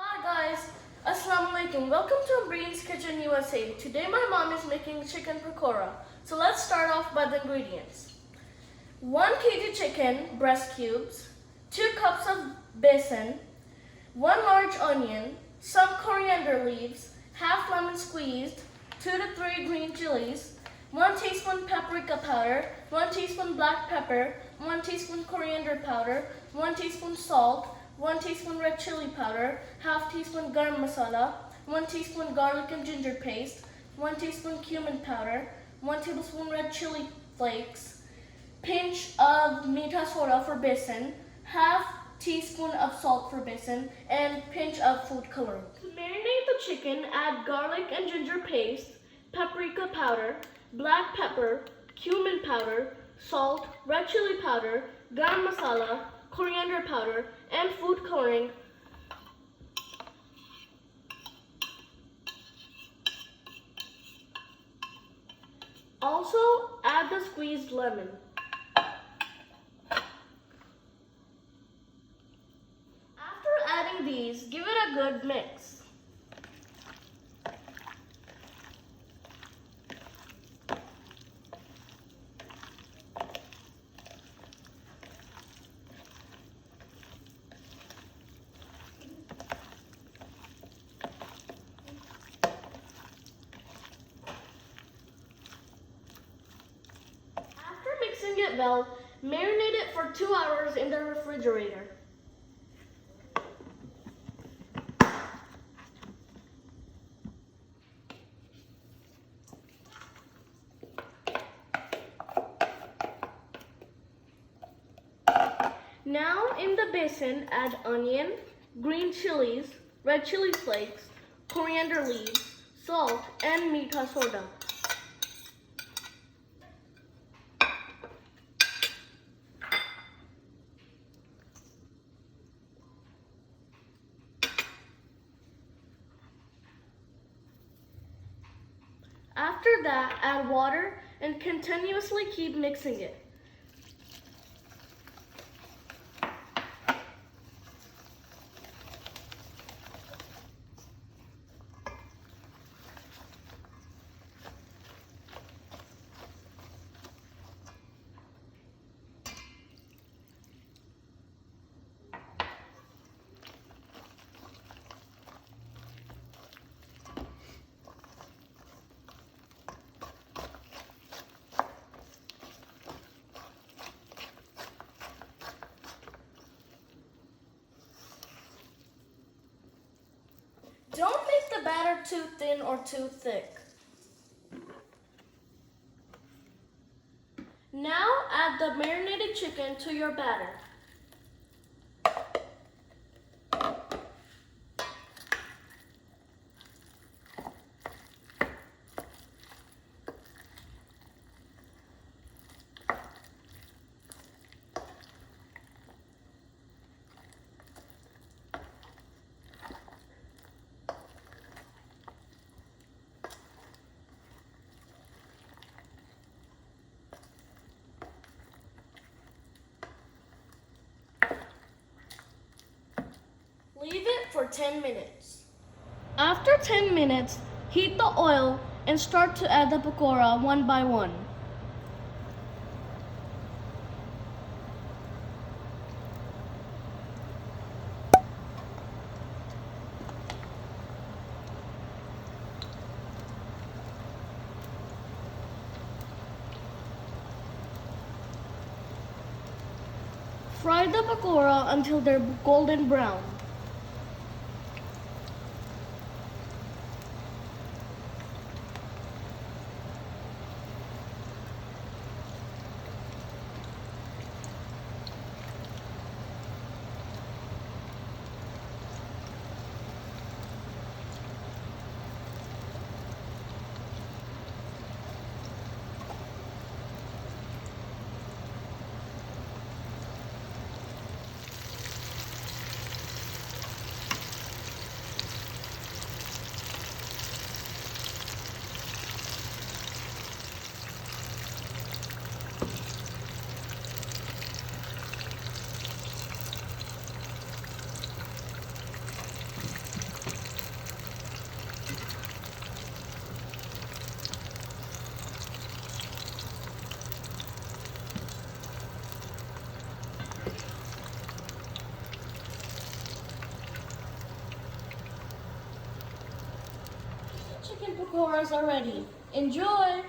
Hi guys, Assalamualikum. Welcome to Ambreen's Kitchen USA. Today my mom is making chicken pakora. So let's start off by the ingredients. 1 kg chicken breast cubes, 2 cups of besan, 1 large onion, some coriander leaves, half lemon squeezed, 2 to 3 green chilies, 1 teaspoon paprika powder, 1 teaspoon black pepper, 1 teaspoon coriander powder, 1 teaspoon salt, 1 teaspoon red chili powder, half teaspoon garam masala, 1 teaspoon garlic and ginger paste, 1 teaspoon cumin powder, 1 tablespoon red chili flakes, pinch of meetha soda for besan, half teaspoon of salt for besan, and pinch of food coloring. To marinate the chicken, add garlic and ginger paste, paprika powder, black pepper, cumin powder, salt, red chili powder, garam masala, coriander powder, and food coloring. Also, add the squeezed lemon. After adding these, give it a good mix. Mixing it well, marinate it for 2 hours in the refrigerator. Now in the basin, add onion, green chilies, red chili flakes, coriander leaves, salt, and meetha soda. After that, add water and continuously keep mixing it. Don't make the batter too thin or too thick. Now add the marinated chicken to your batter. Leave it for 10 minutes. After 10 minutes, heat the oil and start to add the pakora one by one. Fry the pakora until they're golden brown. pakoras are ready. Enjoy!